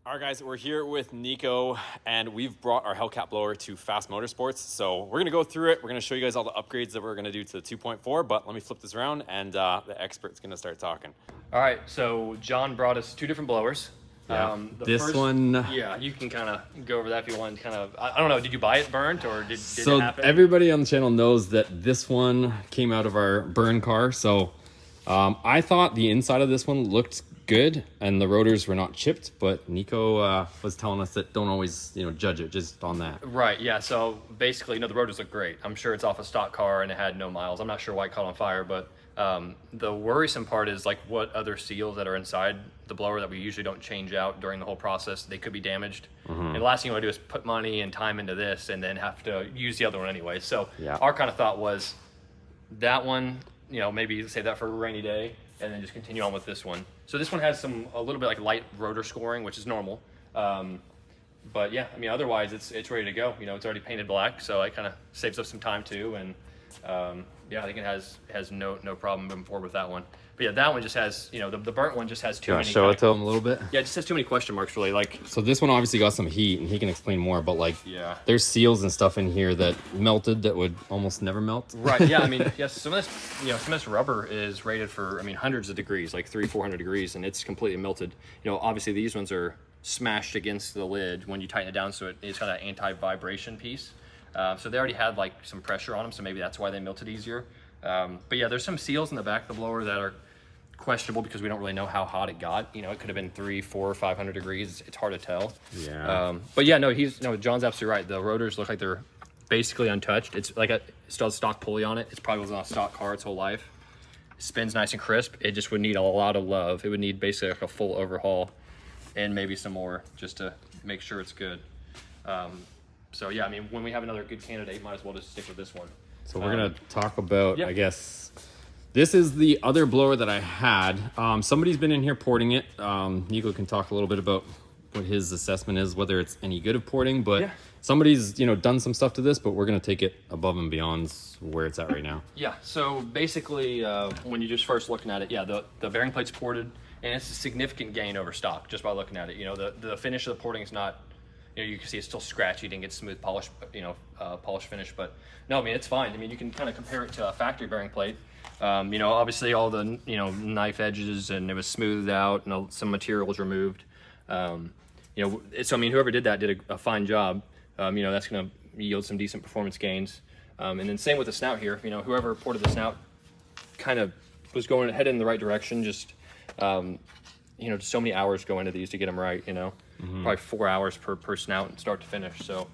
All right, guys, we're here with Nico, and we've brought our Hellcat blower to FAS Motorsports. So we're going to go through it. We're going to show you guys all the upgrades that we're going to do to the 2.4, but let me flip this around, and the expert's going to start talking. All right, so John brought us two different blowers. Yeah. The This one... Yeah, you can kind of go over that if you want. Kind of, I don't know, did you buy it burnt or did So it happen? everybody on the channel knows that this one came out of our burn car. So I thought the inside of this one looked good and the rotors were not chipped, but Nico was telling us that don't always, judge it just on that. Right, yeah, so basically, the rotors look great. I'm sure it's off a stock car and it had no miles. I'm not sure why it caught on fire, but the worrisome part is like what other seals that are inside the blower that we usually don't change out during the whole process, they could be damaged. And the last thing you want to do is put money and time into this and then have to use the other one anyway. So our kind of thought was that one, maybe save that for a rainy day and then just continue on with this one. So this one has a little bit like light rotor scoring, which is normal. But yeah, I mean, otherwise it's ready to go. It's already painted black, so it kind of saves us some time too. And yeah, I think it has no problem moving forward with that one. But yeah, that one just has, the burnt one just has too many. Show it to him a little bit? Yeah, it just has too many question marks really. Like, so this one obviously got some heat and he can explain more, but like, yeah, there's seals and stuff in here that melted that would almost never melt. Right, yeah, I mean, yes, some of this rubber is rated for, hundreds of degrees, like 300-400 degrees, and it's completely melted. Obviously these ones are smashed against the lid when you tighten it down, so it's got an anti-vibration piece. So they already had like some pressure on them, so maybe that's why they melted easier. But yeah, there's some seals in the back of the blower that are questionable because we don't really know how hot it got. It could have been 300, 400, 500 degrees. It's hard to tell. Yeah. But yeah, no, John's absolutely right. The rotors look like they're basically untouched. It's like it still has a stock pulley on it. It's probably was on a stock car its whole life. It spins nice and crisp. It just would need a lot of love. It would need basically like a full overhaul and maybe some more just to make sure it's good. So yeah, I mean, when we have another good candidate, might as well just stick with this one. So we're gonna talk about, I guess, this is the other blower that I had. Somebody's been in here porting it. Nico can talk a little bit about what his assessment is, whether it's any good of porting, but somebody's, done some stuff to this, but we're gonna take it above and beyond where it's at right now. Yeah, so basically, when you're just first looking at it, yeah, the bearing plate's ported, and it's a significant gain over stock just by looking at it. The finish of the porting is not, you can see it's still scratchy, didn't get smooth polish, polish finish, but no, I mean, it's fine. I mean, you can kind of compare it to a factory bearing plate. Obviously all the, knife edges and it was smoothed out and some material was removed. So, I mean, whoever did that did a fine job. That's going to yield some decent performance gains. And then same with the snout here, whoever ported the snout kind of was headed in the right direction. Just, just so many hours go into these to get them right, probably 4 hours per snout start to finish. So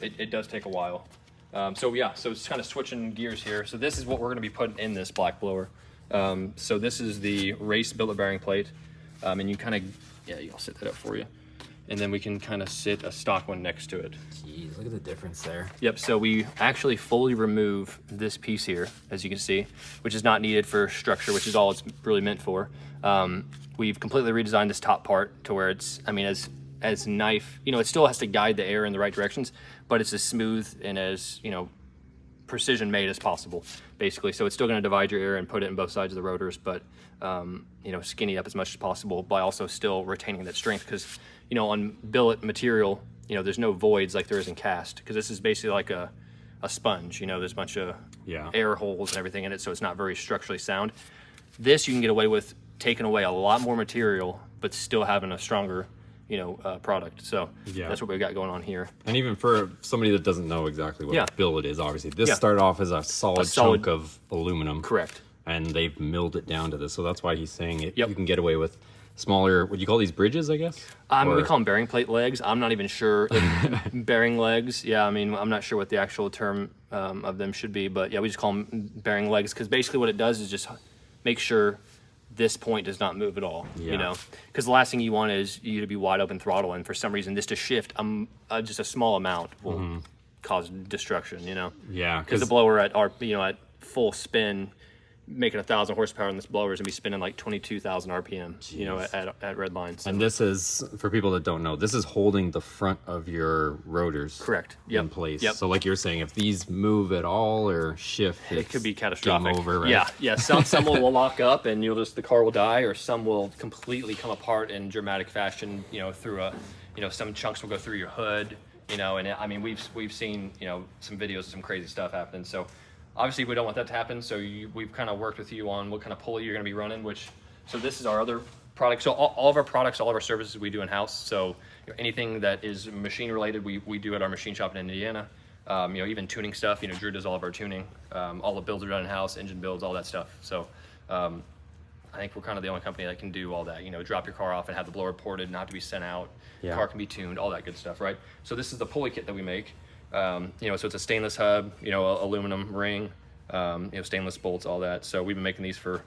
it does take a while. So it's kind of switching gears here. So this is what we're going to be putting in this black blower. So this is the race billet bearing plate. And you kind of, I'll set that up for you. And then we can kind of sit a stock one next to it. Jeez, look at the difference there. Yep, so we actually fully remove this piece here, as you can see, which is not needed for structure, which is all it's really meant for. We've completely redesigned this top part to where it's, as knife, it still has to guide the air in the right directions, but it's as smooth and as, precision made as possible, basically. So it's still gonna divide your air and put it in both sides of the rotors, but, skinny up as much as possible by also still retaining that strength. Because, on billet material, there's no voids like there is in cast, because this is basically like a sponge, there's a bunch of air holes and everything in it, so it's not very structurally sound. This you can get away with taking away a lot more material, but still having a stronger product. So that's what we've got going on here. And even for somebody that doesn't know exactly what billet is, obviously, this started off as a solid chunk of aluminum. Correct. And they've milled it down to this. So that's why he's saying you can get away with smaller, would you call these bridges, I guess? We call them bearing plate legs. I'm not even sure. Bearing legs, I'm not sure what the actual term of them should be, but we just call them bearing legs, because basically what it does is just make sure this point does not move at all, because the last thing you want is you to be wide open throttle, and for some reason this to shift just a small amount will cause destruction, Yeah, because the blower at full spin, making 1,000 horsepower in this blower is gonna be spinning like 22,000 RPM, you know, at redline. So. And this is, for people that don't know, this is holding the front of your rotors Correct. in place. Yep. So like you're saying, if these move at all or shift, It could be catastrophic. Game over, right? Yeah. Some will lock up and the car will die, or some will completely come apart in dramatic fashion. You know, through some chunks will go through your hood. You know, and I mean, we've seen, you know, some videos of some crazy stuff happening. So obviously we don't want that to happen. So we've kind of worked with you on what kind of pulley you're going to be running. So this is our other product. So all of our products, all of our services we do in house. So you know, anything that is machine related, we do at our machine shop in Indiana. You know, even tuning stuff. You know, Drew does all of our tuning. All the builds are done in house, engine builds, all that stuff. So I think we're kind of the only company that can do all that. You know, drop your car off and have the blower ported, not to be sent out. Yeah. Car can be tuned, all that good stuff, right? So this is the pulley kit that we make. You know, so it's a stainless hub, you know, aluminum ring, you know, stainless bolts, all that. So we've been making these for,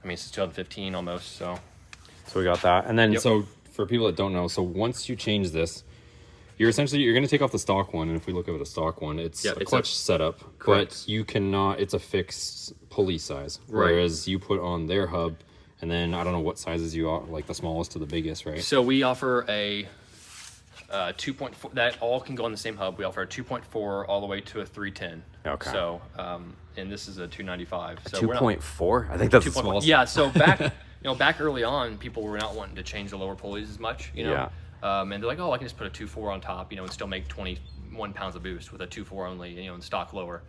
I mean, since 2015 almost. So we got that. And then, Yep. so for people that don't know, so once you change this, you're going to take off the stock one. And if we look at a stock one, it's a clutch setup, Correct. but you cannot, it's a fixed pulley size. Right. Whereas you put on their hub, and then I don't know what sizes you are, like the smallest to the biggest, right? So we offer a 2.4, that all can go on the same hub. We offer a 2.4 all the way to a 310. Okay. So, and this is a 295. So 2.4? I think that's the 2.4. smallest. Yeah, so back early on, people were not wanting to change the lower pulleys as much, you know. Yeah. And they're like, oh, I can just put a 2.4 on top, you know, and still make 21 pounds of boost with a 2.4 only, you know, and stock lower.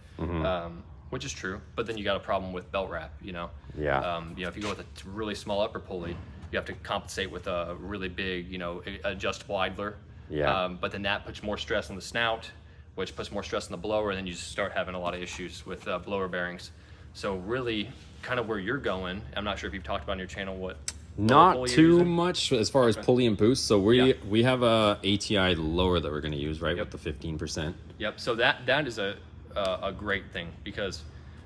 Which is true, but then you got a problem with belt wrap, you know. Yeah. You know, if you go with a really small upper pulley, you have to compensate with a really big, you know, adjustable idler. Yeah. But then that puts more stress on the snout, which puts more stress on the blower, and then you just start having a lot of issues with blower bearings. So really, kind of where you're going, I'm not sure if you've talked about on your channel what. Not too much as far as pulley and boost. So we have a ATI lower that we're going to use, right, with the 15%. Yep. So that is a great thing because,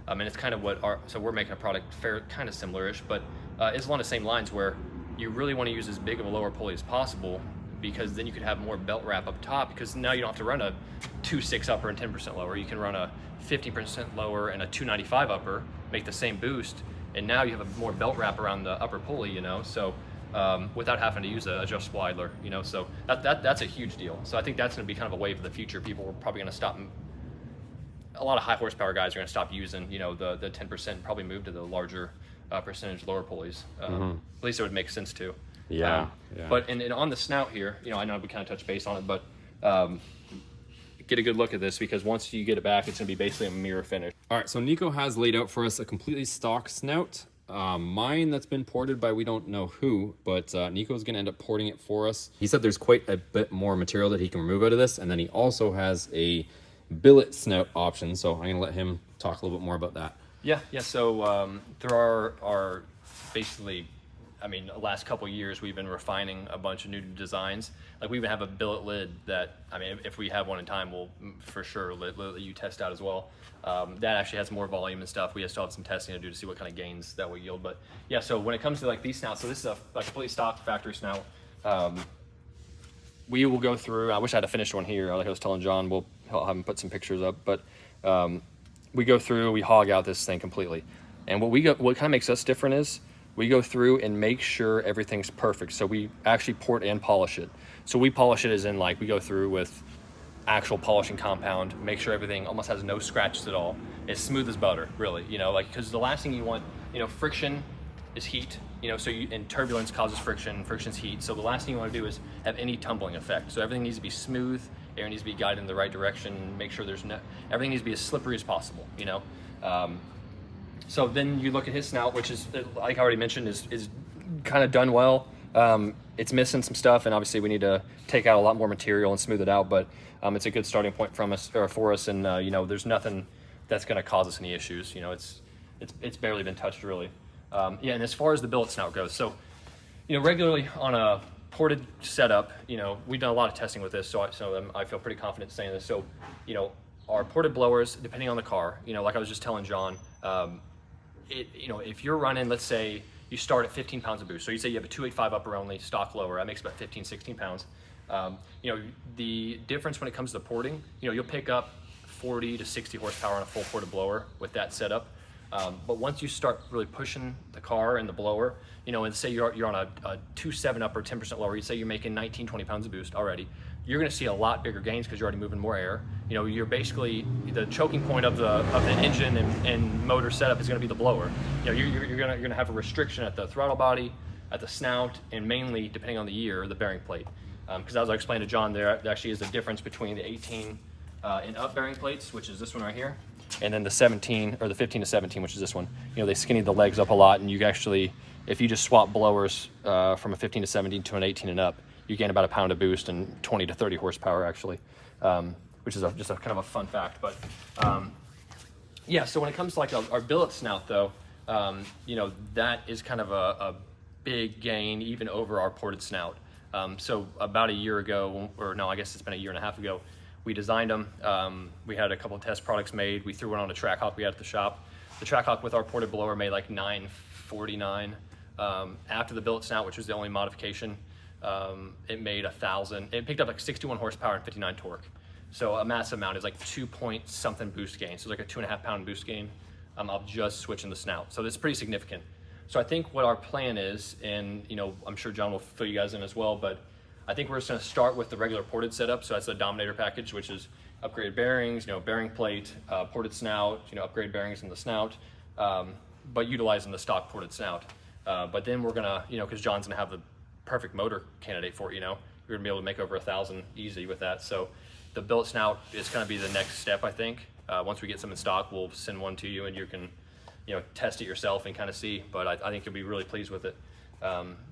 and it's kind of what so we're making a product kind of similar-ish, but it's along the same lines where you really want to use as big of a lower pulley as possible, because then you could have more belt wrap up top, because now you don't have to run a 2.6 upper and 10% lower. You can run a 50% lower and a 295 upper, make the same boost, and now you have a more belt wrap around the upper pulley, you know, so without having to use an adjustable idler, you know, so that's a huge deal. So I think that's going to be kind of a wave of the future. People are probably going to stop. A lot of high horsepower guys are going to stop using, you know, the 10%, and probably move to the larger percentage lower pulleys. At least it would make sense to. Yeah. But and on the snout here, you know, I know we kind of touched base on it, but get a good look at this, because once you get it back, it's going to be basically a mirror finish. All right, so Nico has laid out for us a completely stock snout. Mine that's been ported by we don't know who, but Nico's going to end up porting it for us. He said there's quite a bit more material that he can remove out of this, and then he also has a billet snout option, so I'm going to let him talk a little bit more about that. Yeah. So there are basically, I mean, the last couple of years we've been refining a bunch of new designs. Like we even have a billet lid that, I mean, if we have one in time, we'll for sure let you test out as well. That actually has more volume and stuff. We still have some testing to do to see what kind of gains that will yield. But yeah, so when it comes to like these snouts, so this is a completely stock factory snout. We will go through, I wish I had a finished one here. Like I was telling John, he'll have him put some pictures up, but we go through, we hog out this thing completely. And what kind of makes us different is we go through and make sure everything's perfect. So we actually port and polish it. So we polish it as in, like, we go through with actual polishing compound, make sure everything almost has no scratches at all. It's smooth as butter, really, you know, like, because the last thing you want, you know, friction is heat, you know, and turbulence causes friction, friction's heat. So the last thing you want to do is have any tumbling effect. So everything needs to be smooth, air needs to be guided in the right direction, make sure everything needs to be as slippery as possible, you know. So then you look at his snout, which is, like I already mentioned, is kind of done well. It's missing some stuff, and obviously we need to take out a lot more material and smooth it out, but it's a good starting point for us, and you know, there's nothing that's going to cause us any issues. You know, it's barely been touched, really. Yeah, and as far as the billet snout goes, so, you know, regularly on a ported setup, you know, we've done a lot of testing with this, so I feel pretty confident saying this. So, you know, our ported blowers, depending on the car, you know, like I was just telling John, you know, if you're running, let's say you start at 15 pounds of boost, so you say you have a 285 upper only stock lower, that makes about 15, 16 pounds. You know, the difference when it comes to the porting, you know, you'll pick up 40 to 60 horsepower on a full ported blower with that setup. But once you start really pushing the car and the blower, you know, and say you're on a 2.7 up or 10% lower, you say you're making 19, 20 pounds of boost already, you're going to see a lot bigger gains because you're already moving more air. You know, you're basically, the choking point of the engine and motor setup is going to be the blower. You know, you're going to have a restriction at the throttle body, at the snout, and mainly, depending on the year, the bearing plate. Because as I explained to John, there actually is a difference between the 18 and up bearing plates, which is this one right here, and then the 17 or the 15 to 17, which is this one. You know, they skinny the legs up a lot, and you actually, if you just swap blowers from a 15 to 17 to an 18 and up, you gain about a pound of boost and 20 to 30 horsepower actually, which is just a kind of a fun fact. But yeah, so when it comes to like our billet snout though, you know, that is kind of a big gain even over our ported snout. So about a year ago, or no, I guess it's been a year and a half ago, we designed them. We had a couple of test products made. We threw one on a Trackhawk we had at the shop. The Trackhawk with our ported blower made like 949. After the billet snout, which was the only modification, it made 1,000. It picked up like 61 horsepower and 59 torque. So a massive amount is like 2 point something boost gain. So it's like a 2.5 pound boost gain. I'll just switch in the snout. So that's pretty significant. So I think what our plan is, and you know, I'm sure John will fill you guys in as well, but I think we're just going to start with the regular ported setup. So that's the Dominator package, which is upgraded bearings, you know, bearing plate, ported snout, you know, upgrade bearings in the snout, but utilizing the stock ported snout. But then we're going to, you know, because John's going to have the perfect motor candidate for it, you know, we're going to be able to make over 1,000 easy with that. So the billet snout is going to be the next step, I think. Once we get some in stock, we'll send one to you and you can, you know, test it yourself and kind of see. But I think you'll be really pleased with it.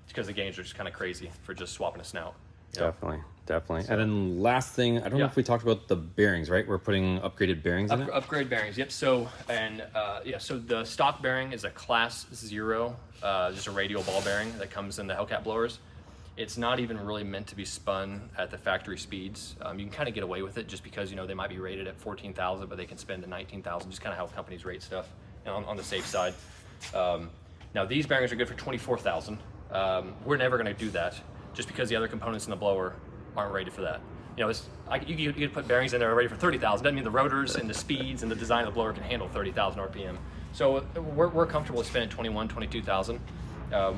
Because the gains are just kind of crazy for just swapping a snout. Definitely. So, and then last thing, I don't know if we talked about the bearings, right? We're putting upgraded bearings in it? Upgrade bearings, yep. So, and so the stock bearing is a class 0, just a radial ball bearing that comes in the Hellcat blowers. It's not even really meant to be spun at the factory speeds. You can kind of get away with it just because, you know, they might be rated at 14,000, but they can spin to 19,000, just kind of how companies rate stuff, you know, on the safe side. Now these bearings are good for 24,000. We're never going to do that just because the other components in the blower aren't rated for that. You know, you could put bearings in there already for 30,000. Doesn't mean the rotors and the speeds and the design of the blower can handle 30,000 RPM. So we're comfortable with spending 21, 22,000,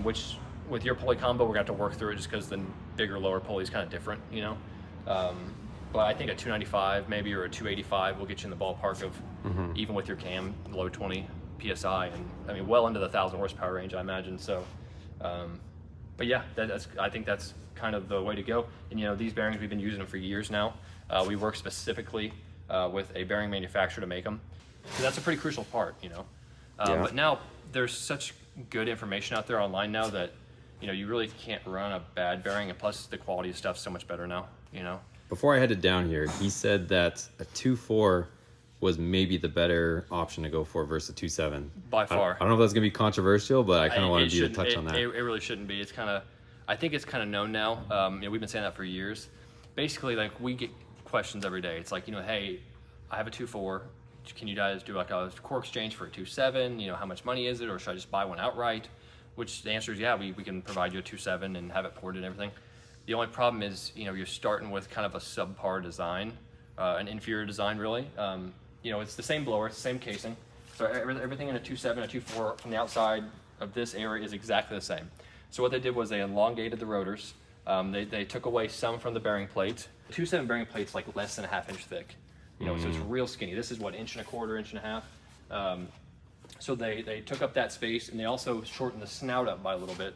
which with your pulley combo, we're going to have to work through it just because the bigger, lower pulley is kind of different, you know. But I think a 295 maybe or a 285 will get you in the ballpark of even with your cam, low 20 PSI, and I mean, well into the 1,000 horsepower range, I imagine. So, but yeah, I think that's kind of the way to go. And you know, these bearings, we've been using them for years now. We work specifically with a bearing manufacturer to make them. So that's a pretty crucial part, you know. But now there's such good information out there online now that, you know, you really can't run a bad bearing, and plus the quality of stuff's so much better now, you know. Before I headed down here, he said that a 2.4 was maybe the better option to go for versus a 2.7. By far. I don't know if that's going to be controversial, but I kind of wanted you to touch on that. It really shouldn't be. It's kind of, I think it's kind of known now. You know, we've been saying that for years. Basically, like, we get questions every day. It's like, you know, hey, I have a 2.4. Can you guys do like a core exchange for a 2.7? You know, how much money is it? Or should I just buy one outright? Which the answer is, yeah, we can provide you a 2.7 and have it ported and everything. The only problem is, you know, you're starting with kind of a subpar design, an inferior design, really. You know, it's the same blower, it's the same casing. So everything in a 2.7, a 2.4 from the outside of this area is exactly the same. So what they did was they elongated the rotors. They took away some from the bearing plate. The 2.7 bearing plate's like less than a ½ inch thick. You know, so it's real skinny. This is what, 1.25 inches, 1.5 inches. So they took up that space, and they also shortened the snout up by a little bit,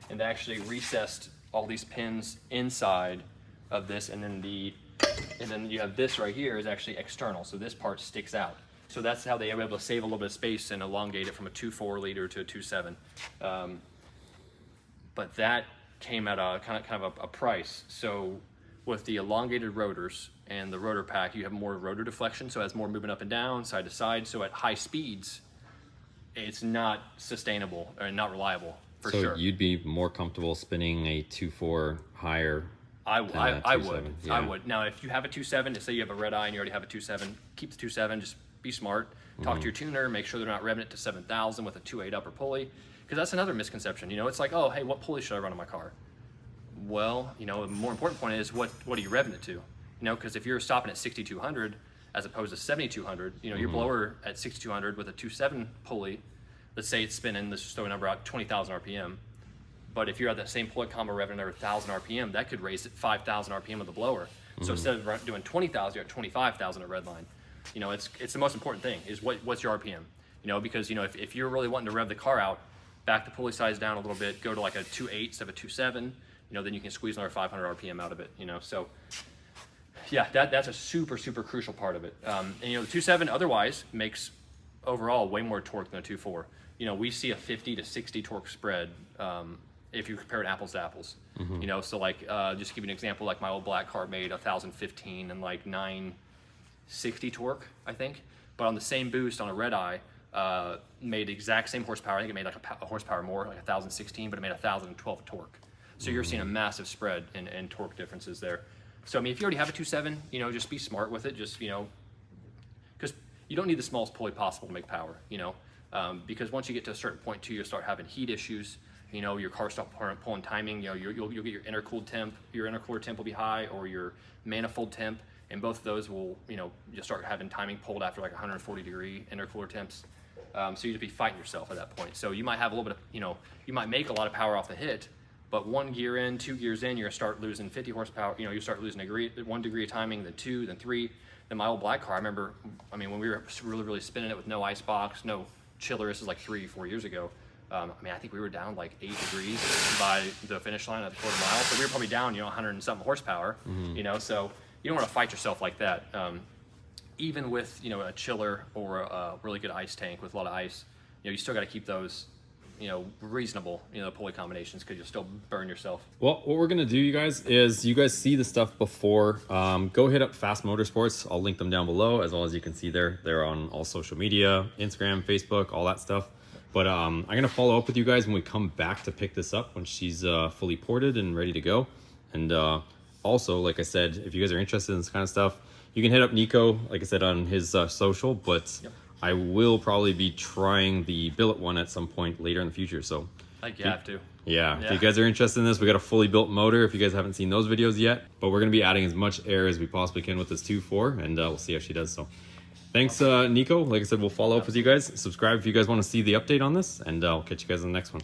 and they actually recessed all these pins inside of this, and then you have this right here is actually external, so this part sticks out. So that's how they were able to save a little bit of space and elongate it from a 2.4 liter to a 2.7. But that came at a kind of a price. So with the elongated rotors and the rotor pack, you have more rotor deflection, so it has more movement up and down, side to side. So at high speeds, it's not sustainable or not reliable for sure. So you'd be more comfortable spinning a 2.4 higher? I would. Yeah. I would. Now, if you have a 2.7, say you have a redeye and you already have a 2.7, keep the 2.7. Just be smart. Talk to your tuner. Make sure they're not revving it to 7,000 with a 2.8 upper pulley, because that's another misconception. You know, it's like, oh, hey, what pulley should I run on my car? Well, you know, the more important point is what are you revving it to? You know, because if you're stopping at 6,200, as opposed to 7,200. You know, your blower at 6,200 with a 2.7 pulley, let's say it's spinning, let's just throw a number out, 20,000 RPM. But if you're at that same pulley combo revving another 1,000 RPM, that could raise it 5,000 RPM of the blower. So instead of doing 20,000, you're at 25,000 at redline. You know, it's the most important thing is what's your RPM. You know, because, you know, if you're really wanting to rev the car out, back the pulley size down a little bit, go to like a 2.8 instead of a 2.7, you know, then you can squeeze another 500 RPM out of it, you know. So yeah, that's a super, super crucial part of it. And, you know, the 2.7 otherwise makes overall way more torque than a 2.4. You know, we see a 50 to 60 torque spread if you compare it apples to apples. You know, so like, just to give you an example, like my old black car made 1,015 and like 960 torque, I think. But on the same boost on a redeye, made the exact same horsepower. I think it made like a horsepower more, like 1,016, but it made 1,012 torque. So you're seeing a massive spread in torque differences there. So I mean, if you already have a 2.7, you know, just be smart with it. Just, you know, because you don't need the smallest pulley possible to make power, you know, because once you get to a certain point too, you'll start having heat issues. You know, your car stop pulling timing. You know, you'll get your intercooled temp. Your intercooler temp will be high, or your manifold temp, and both of those will, you know, you'll start having timing pulled after like 140 degree intercooler temps. So you'd be fighting yourself at that point. So you might have a little bit of, you know, you might make a lot of power off the hit, but 1 gear in, 2 gears in, you're gonna start losing 50 horsepower. You know, you start losing 1 degree of timing, then 2, then 3. Then my old black car, I remember, I mean, when we were really spinning it with no ice box, no chiller, this is like 3-4 years ago. I mean, I think we were down like 8 degrees by the finish line at the quarter mile. So we were probably down, you know, 100 and something horsepower, you know, so you don't want to fight yourself like that. Even with, you know, a chiller or a really good ice tank with a lot of ice, you know, you still got to keep those, you know, reasonable, you know, pulley combinations, because you'll still burn yourself. Well, what we're going to do, you guys, is you guys see the stuff before. Go hit up FAS Motorsports. I'll link them down below, as well as you can see there. They're on all social media, Instagram, Facebook, all that stuff. But I'm going to follow up with you guys when we come back to pick this up when she's fully ported and ready to go. And also, like I said, if you guys are interested in this kind of stuff, you can hit up Nico, like I said, on his social. But I will probably be trying the billet one at some point later in the future. So I think you have to. Yeah, if you guys are interested in this, we got a fully built motor if you guys haven't seen those videos yet. But we're going to be adding as much air as we possibly can with this 2.4, and we'll see how she does. So thanks, Nico. Like I said, we'll follow up with you guys. Subscribe if you guys want to see the update on this, and I'll catch you guys in the next one.